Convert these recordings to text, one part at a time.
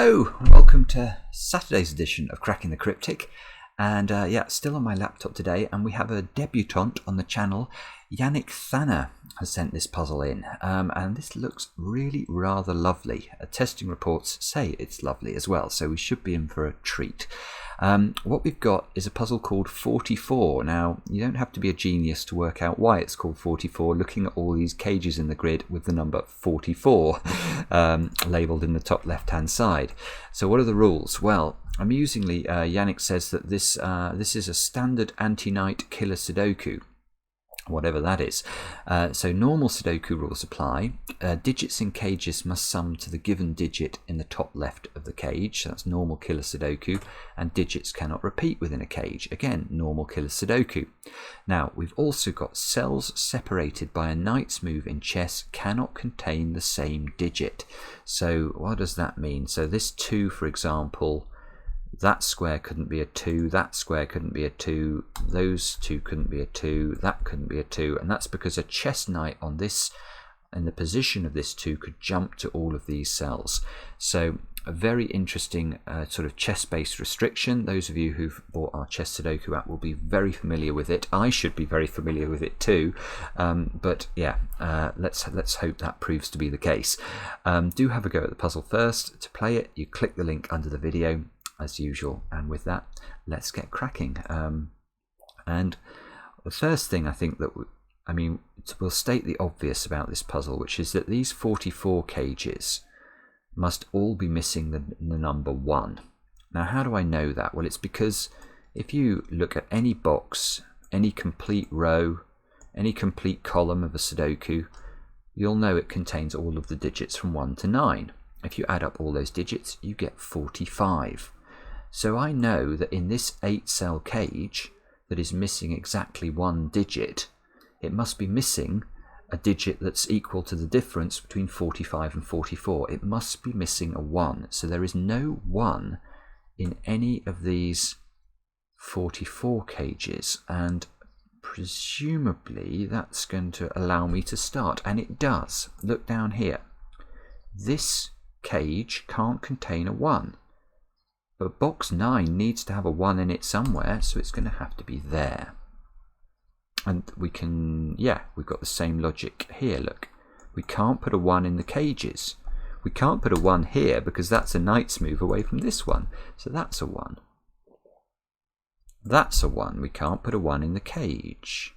Hello, welcome to Saturday's edition of Cracking the Cryptic, and still on my laptop today, and we have a debutante on the channel. Jannick Thanner has sent this puzzle in, and this looks really rather lovely. Testing reports say it's lovely as well, so we should be in for a treat. What we've got is a puzzle called 44. Now, you don't have to be a genius to work out why it's called 44, looking at all these cages in the grid with the number 44 labelled in the top left-hand side. So what are the rules? Well, amusingly, Jannick says that this is a standard anti-knight killer Sudoku, whatever that is. So normal Sudoku rules apply. Digits in cages must sum to the given digit in the top left of the cage. So that's normal killer Sudoku. And digits cannot repeat within a cage. Again, normal killer Sudoku. Now, we've also got cells separated by a knight's move in chess cannot contain the same digit. So what does that mean? So this 2, for example, that square couldn't be a 2, that square couldn't be a 2, those 2 couldn't be a 2, that couldn't be a 2, and that's because a chess knight on this, in the position of this 2, could jump to all of these cells. So a very interesting sort of chess-based restriction. Those of you who've bought our Chess Sudoku app will be very familiar with it. I should be very familiar with it too, but yeah, let's hope that proves to be the case. Do have a go at the puzzle first. To play it, you click the link under the video, as usual, and with that, let's get cracking. And the first thing I think that we'll state the obvious about this puzzle, which is that these 44 cages must all be missing the number 1. Now, how do I know that? Well, it's because if you look at any box, any complete row, any complete column of a Sudoku, you'll know it contains all of the digits from 1 to 9. If you add up all those digits, you get 45. So I know that in this 8-cell cage that is missing exactly 1 digit, it must be missing a digit that's equal to the difference between 45 and 44. It must be missing a 1. So there is no 1 in any of these 44 cages, and presumably that's going to allow me to start, and it does. Look down here. This cage can't contain a 1. But box 9 needs to have a 1 in it somewhere, so it's going to have to be there. And we can, we've got the same logic here, look. We can't put a 1 in the cages. We can't put a 1 here because that's a knight's move away from this one. So that's a 1. That's a 1. We can't put a 1 in the cage.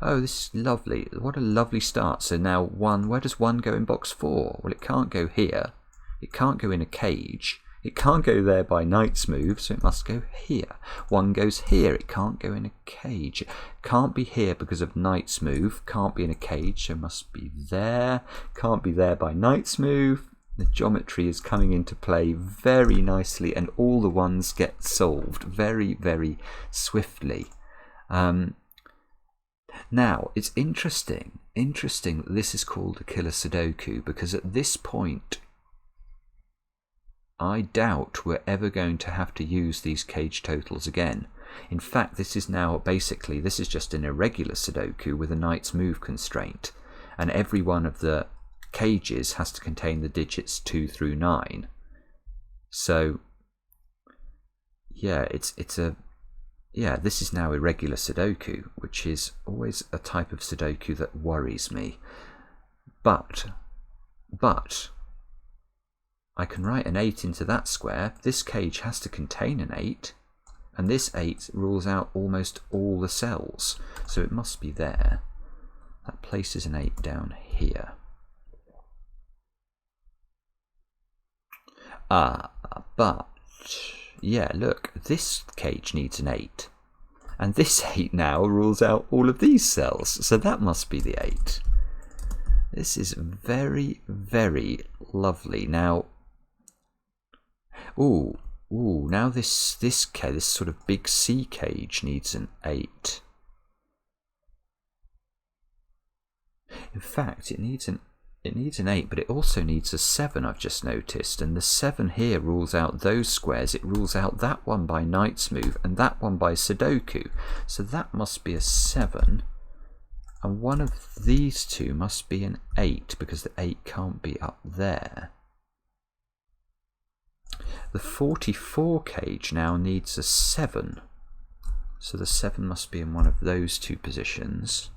Oh, this is lovely. What a lovely start. So now 1, where does 1 go in box 4? Well, it can't go here. It can't go in a cage. It can't go there by knight's move, so it must go here. 1 goes here. It can't go in a cage. It can't be here because of knight's move. Can't be in a cage, so must be there. Can't be there by knight's move. The geometry is coming into play very nicely, and all the 1s get solved very, very swiftly. Now, it's interesting that this is called a killer Sudoku, because at this point, I doubt we're ever going to have to use these cage totals again. In fact, this is just an irregular Sudoku with a knight's move constraint, and every one of the cages has to contain the digits 2 through 9. So, this is now irregular Sudoku, which is always a type of Sudoku that worries me. But I can write an 8 into that square. This cage has to contain an 8, and this 8 rules out almost all the cells, so it must be there. That places an 8 down here. But yeah, look, this cage needs an 8, and this 8 now rules out all of these cells, so that must be the 8. This is very, very lovely. Now, now this sort of big C cage needs an 8. In fact, it needs an 8, but it also needs a 7, I've just noticed, and the 7 here rules out those squares. It rules out that one by knight's move and that one by Sudoku. So that must be a 7, and one of these two must be an 8, because the 8 can't be up there. The 44 cage now needs a 7. So the 7 must be in one of those two positions.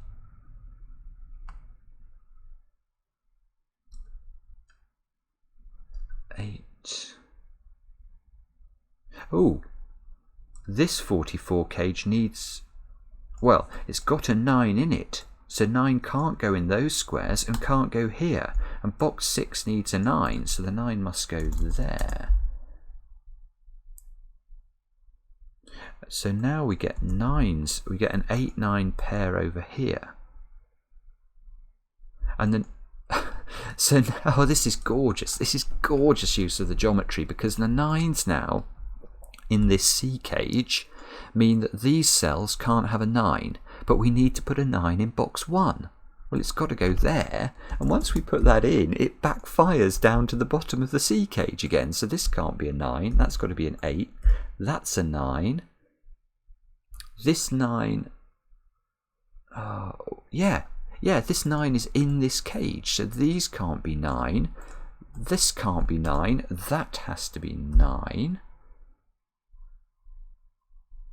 Eight. Oh, this 44 cage needs, well, it's got a 9 in it. So 9 can't go in those squares and can't go here. And box 6 needs a 9, so the 9 must go there. So now we get 9s, we get an 8-9 pair over here. And then, so now this is gorgeous. This is gorgeous use of the geometry, because the 9s now in this C cage mean that these cells can't have a 9, but we need to put a 9 in box 1. Well, it's got to go there, and once we put that in, it backfires down to the bottom of the C cage again. So this can't be a 9, that's got to be an 8, that's a 9. This 9, this 9 is in this cage, so these can't be 9, this can't be 9, that has to be 9.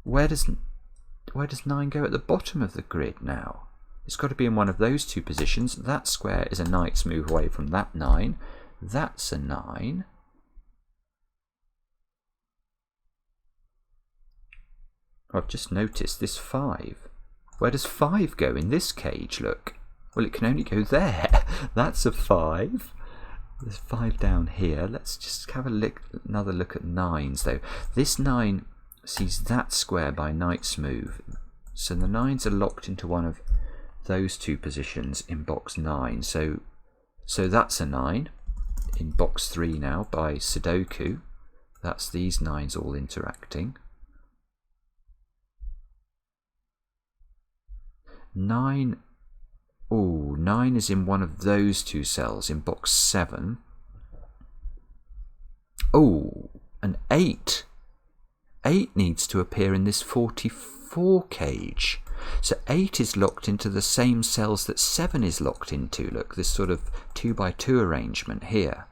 Where does 9 go at the bottom of the grid now? It's got to be in one of those two positions. That square is a knight's move away from that 9. That's a 9. I've just noticed this 5. Where does 5 go in this cage? Look. Well, it can only go there. That's a 5. There's 5 down here. Let's just have another look at 9s though. This 9 sees that square by knight's move. So the 9s are locked into one of those two positions in box 9. So that's a 9 in box 3 now by Sudoku. That's these 9s all interacting. 9, oh, 9 is in one of those two cells in box 7. Oh, an 8. 8 needs to appear in this 44 cage. So 8 is locked into the same cells that 7 is locked into. Look, this sort of 2x2 arrangement here.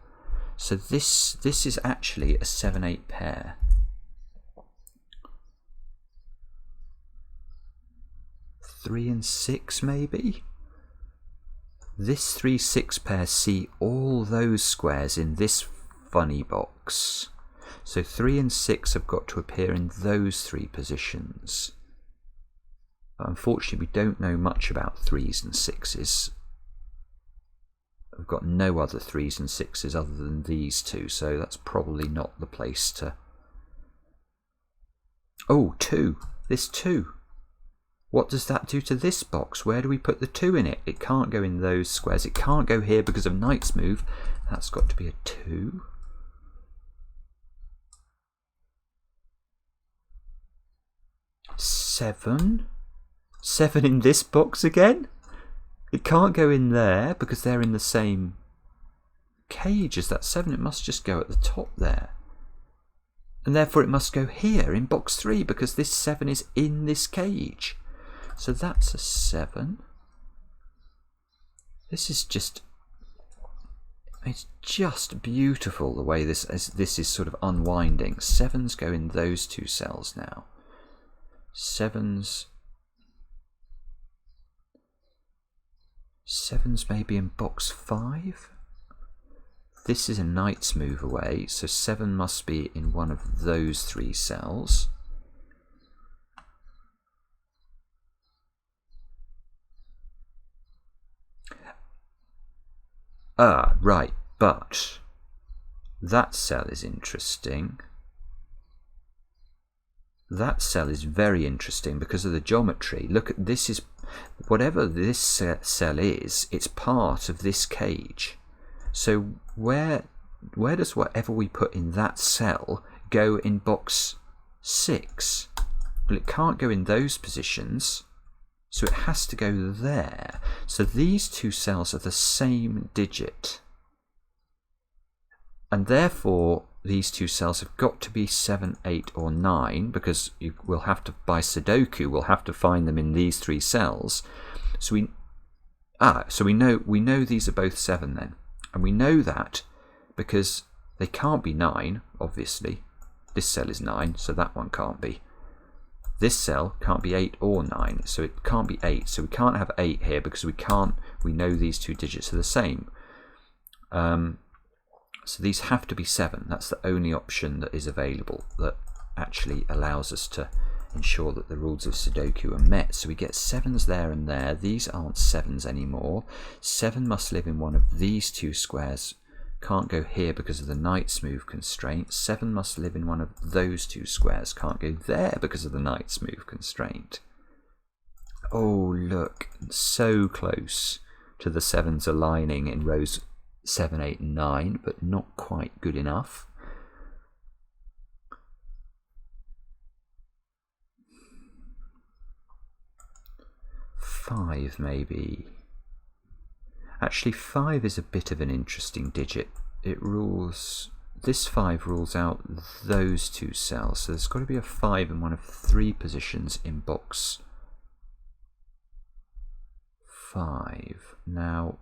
So this is actually a 7-8 pair. Three and 6 maybe? This 3-6 pair see all those squares in this funny box. So 3 and 6 have got to appear in those three positions. But unfortunately, we don't know much about 3s and 6s. We've got no other 3s and 6s other than these two, so that's probably not the place to... Oh, 2. This 2. What does that do to this box? Where do we put the 2 in it? It can't go in those squares. It can't go here because of knight's move. That's got to be a 2. Seven in this box again? It can't go in there because they're in the same cage as that 7. It must just go at the top there. And therefore it must go here in box 3 because this 7 is in this cage. So that's a 7. This is just... It's just beautiful the way this is sort of unwinding. 7s go in those two cells now. 7s maybe in box 5. This is a knight's move away, so 7 must be in one of those three cells. Ah, right, but that cell is interesting. That cell is very interesting because of the geometry. Look, at this is, whatever this cell is, it's part of this cage. So where does whatever we put in that cell go in box 6? Well, it can't go in those positions, so it has to go there. So these two cells are the same digit. And therefore, these two cells have got to be 7, 8, or 9, because you will have to, by Sudoku, we'll have to find them in these three cells. So we know these are both 7 then. And we know that because they can't be 9, obviously. This cell is 9, so that one can't be. This cell can't be 8 or 9, so it can't be 8. So we can't have 8 here because we know these two digits are the same. So these have to be 7. That's the only option that is available that actually allows us to ensure that the rules of Sudoku are met. So we get 7s there and there. These aren't 7s anymore. 7 must live in one of these two squares. Can't go here because of the knight's move constraint. 7 must live in one of those two squares. Can't go there because of the knight's move constraint. Oh, look, so close to the 7s aligning in rows 7, 8, and 9, but not quite good enough. Five, maybe. Actually, 5 is a bit of an interesting digit. It rules, this 5 rules out those two cells, so there's got to be a 5 in one of 3 positions in box 5. Now,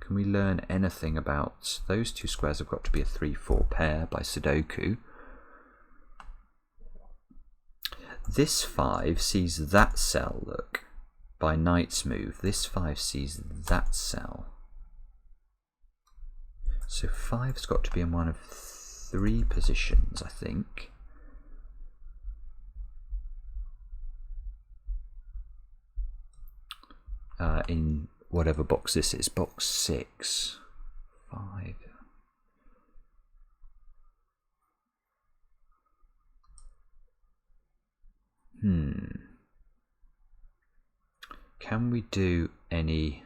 can we learn anything about those two squares? Have got to be a 3-4 pair by Sudoku. This 5 sees that cell, look. By knight's move, this 5 sees that cell. So 5's got to be in one of 3 positions, I think. In whatever box this is, box 6. 5. Can we do any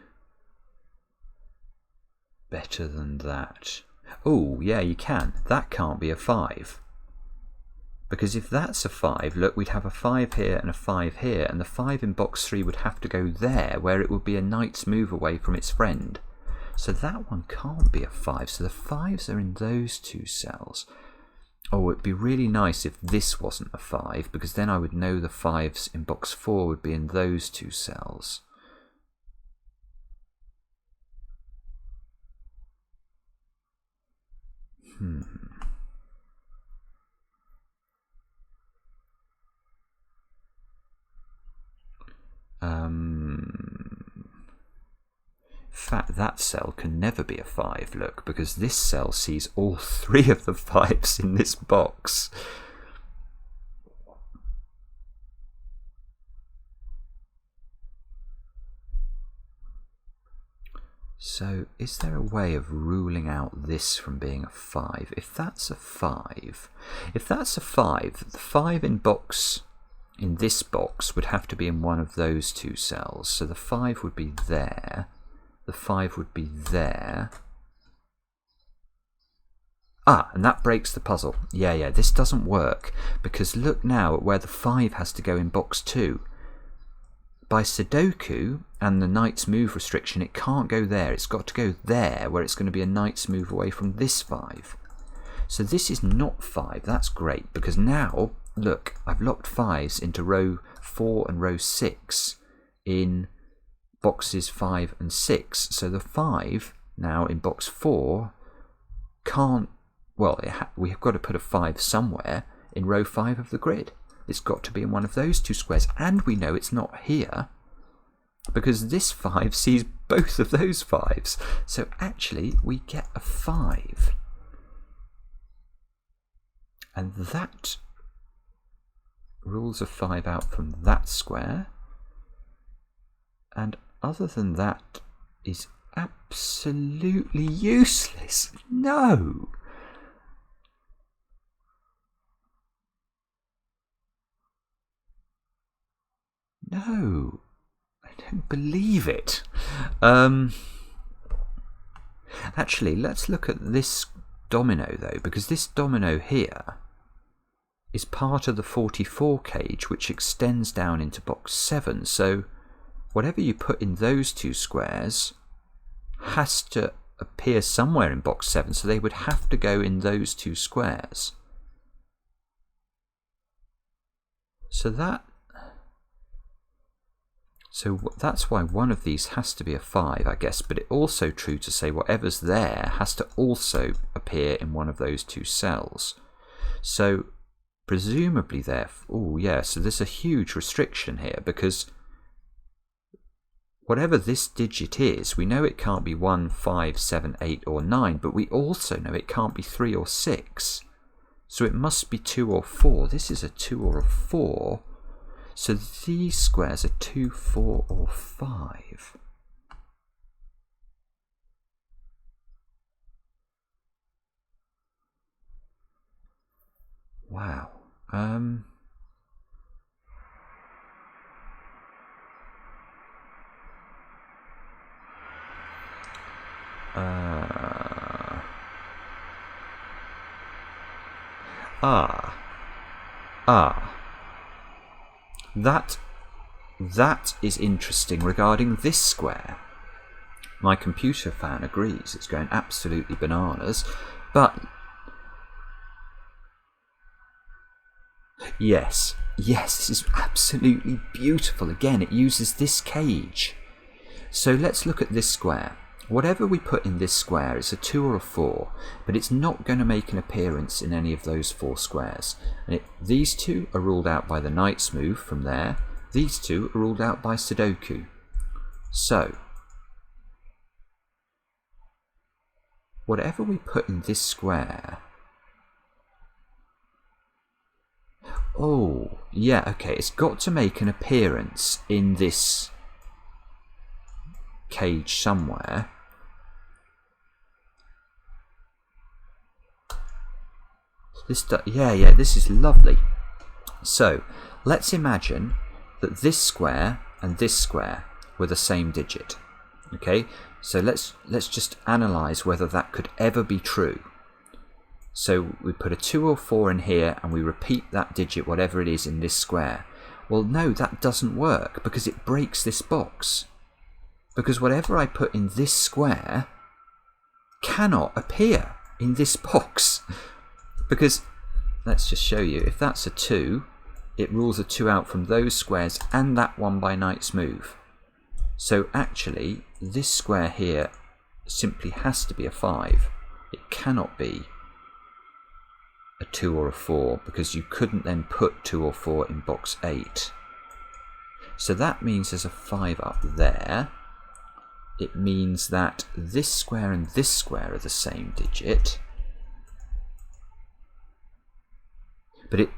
better than that? Oh, yeah, you can. That can't be a 5. Because if that's a 5, look, we'd have a 5 here and a 5 here, and the 5 in box 3 would have to go there, where it would be a knight's move away from its friend. So that one can't be a 5. So the 5s are in those two cells. Oh, it'd be really nice if this wasn't a 5, because then I would know the 5s in box 4 would be in those two cells. In fact, that cell can never be a 5, look, because this cell sees all 3 of the 5s in this box. So, is there a way of ruling out this from being a 5? If that's a 5, the 5 in this box would have to be in one of those two cells. So the 5 would be there. The 5 would be there. Ah, and that breaks the puzzle. Yeah, this doesn't work. Because look now at where the 5 has to go in box 2. By Sudoku and the knight's move restriction, it can't go there. It's got to go there, where it's going to be a knight's move away from this 5. So this is not 5. That's great, because now, look, I've locked 5s into row 4 and row 6 in boxes 5 and 6. So the 5 now in box 4 can't, well, we have got to put a 5 somewhere in row 5 of the grid. It's got to be in one of those two squares, and we know it's not here because this 5 sees both of those 5s. So actually we get a 5. And that rules a 5 out from that square. And other than that is absolutely useless. No! No! I don't believe it. Actually, let's look at this domino though, because this domino here is part of the 44 cage, which extends down into box 7. So whatever you put in those two squares has to appear somewhere in box 7, so they would have to go in those two squares. So that's why one of these has to be a 5, I guess, but it's also true to say whatever's there has to also appear in one of those two cells. So presumably there, oh yeah, so there's a huge restriction here, because whatever this digit is, we know it can't be 1, 5, 7, 8 or 9, but we also know it can't be 3 or 6. So it must be 2 or 4. This is a 2 or a 4. So these squares are 2, 4 or 5. Wow. That is interesting regarding this square. My computer fan agrees, it's going absolutely bananas, but yes, this is absolutely beautiful. Again, it uses this cage. So let's look at this square. Whatever we put in this square is a 2 or a 4, but it's not going to make an appearance in any of those 4 squares. And these two are ruled out by the knight's move from there. These two are ruled out by Sudoku. So, whatever we put in this square... Oh, yeah, okay, it's got to make an appearance in this cage somewhere. This is lovely. So let's imagine that this square and this square were the same digit. Okay, so let's just analyze whether that could ever be true. So we put a 2 or 4 in here and we repeat that digit, whatever it is, in this square. Well, no, that doesn't work because it breaks this box. Because whatever I put in this square cannot appear in this box. Because, let's just show you, if that's a 2, it rules a 2 out from those squares and that one by knight's move. So actually, this square here simply has to be a 5. It cannot be a 2 or a 4, because you couldn't then put 2 or 4 in box 8. So that means there's a 5 up there. It means that this square and this square are the same digit. But it...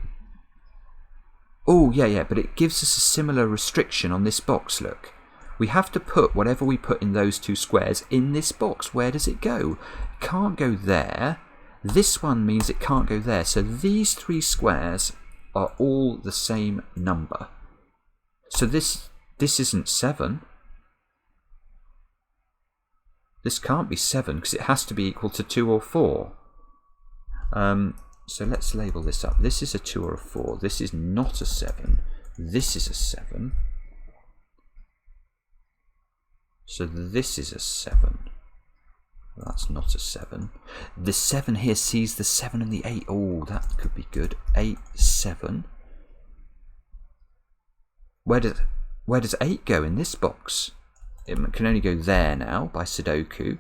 Oh, but it gives us a similar restriction on this box, look. We have to put whatever we put in those 2 squares in this box. Where does it go? It can't go there. This one means it can't go there. So these 3 squares are all the same number. So this isn't 7. This can't be 7 because it has to be equal to 2 or 4. So let's label this up. This is a 2 or a 4. This is not a 7. This is a 7. So this is a 7. That's not a 7. The 7 here sees the 7 and the 8. Oh, that could be good. 8, 7. Where does 8 go in this box? It can only go there now by Sudoku.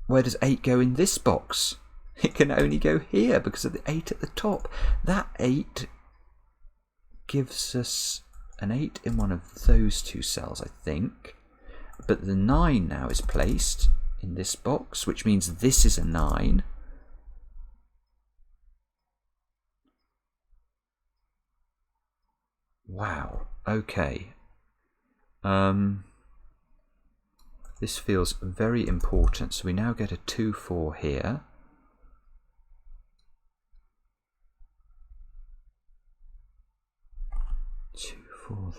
Where does 8 go in this box? It can only go here because of the 8 at the top. That 8 gives us an 8 in one of those 2 cells, I think. But the 9 now is placed in this box, which means this is a 9. Wow, okay. This feels very important. So we now get a 2, 4 here.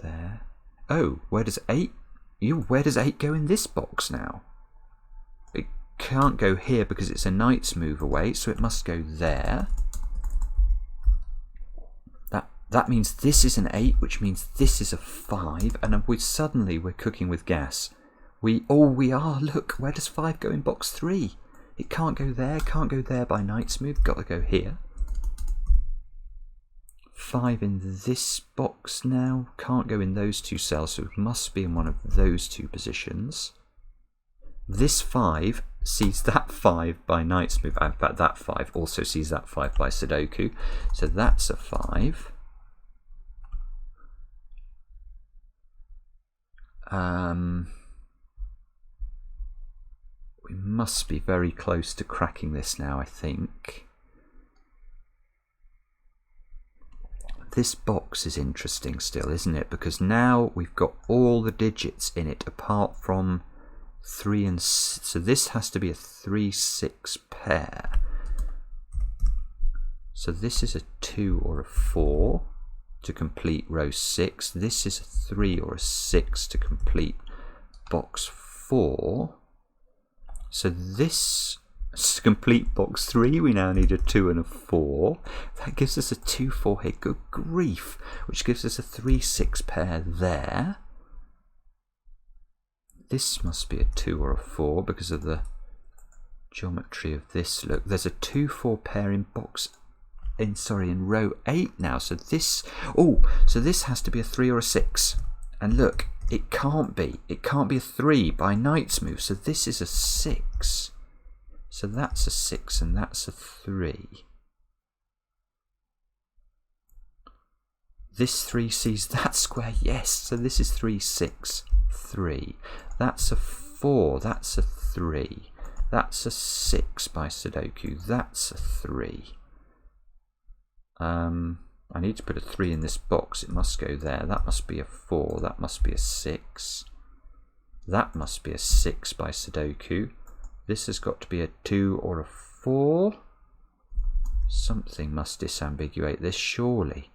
There. Oh, where does 8? Where does 8 go in this box now? It can't go here because it's a knight's move away, so it must go there. That means this is an 8, which means this is a 5, and suddenly we're cooking with gas. We are. Look, where does 5 go in box 3? It can't go there by knight's move. Got to go here. 5 in this box now. Can't go in those 2 cells, so it must be in one of those 2 positions. This 5 sees that 5 by knight's move. In fact, that 5 also sees that 5 by Sudoku. So that's a 5. We must be very close to cracking this now, I think. This box is interesting still, isn't it? Because now we've got all the digits in it apart from 3 and 6. So this has to be a 3-6 pair. So this is a 2 or a 4 to complete row 6. This is a 3 or a 6 to complete box 4. So this to complete box 3, we now need a 2 and a 4. That gives us a 2-4 here. Good grief. Which gives us a 3-6 pair there. This must be a 2 or a 4 because of the geometry of this. Look, there's a 2-4 pair in row 8 now. So this, so this has to be a 3 or a 6. And look, it can't be. It can't be a 3 by knight's move. So this is a 6. So that's a 6 and that's a 3. This 3 sees that square, yes. So this is 3, 6, 3. That's a 4, that's a 3. That's a 6 by Sudoku, that's a 3. I need to put a 3 in this box, it must go there. That must be a 4, that must be a 6. That must be a 6 by Sudoku. This has got to be a 2 or a 4. Something must disambiguate this, surely.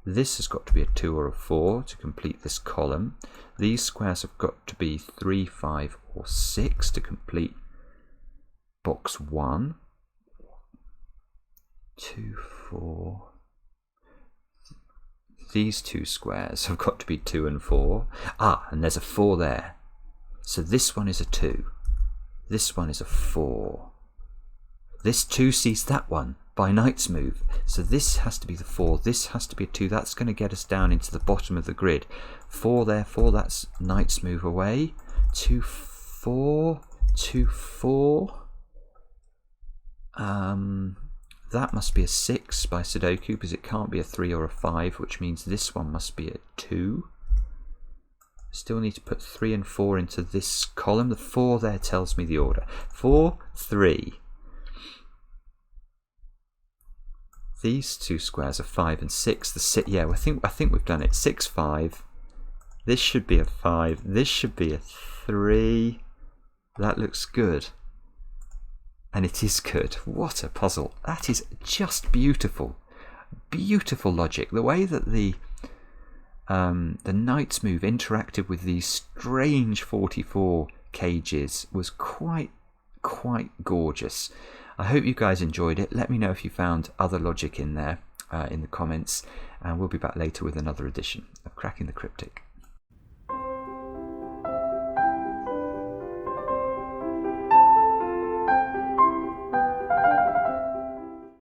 This has got to be a 2 or a 4 to complete this column. These squares have got to be 3, 5 or 6 to complete box 1. 2, 4. These two squares have got to be 2 and 4. And there's a 4 there. So this one is a 2. This one is a 4. This 2 sees that one by knight's move. So this has to be the 4. This has to be a 2. That's going to get us down into the bottom of the grid. 4 therefore, that's knight's move away. 2, 4. 2, 4. That must be a 6 by Sudoku because it can't be a 3 or a 5, which means this one must be a 2. Still need to put 3 and 4 into this column. The 4 there tells me the order. 4, 3. These two squares are 5 and 6. The 6, yeah, I think we've done it. 6, 5. This should be a 5. This should be a 3. That looks good. And it is good. What a puzzle. That is just beautiful. Beautiful logic. The way that the knight's move interacted with these strange 44 cages was quite gorgeous. I hope you guys enjoyed it. Let me know if you found other logic in there in the comments, and we'll be back later with another edition of Cracking the Cryptic.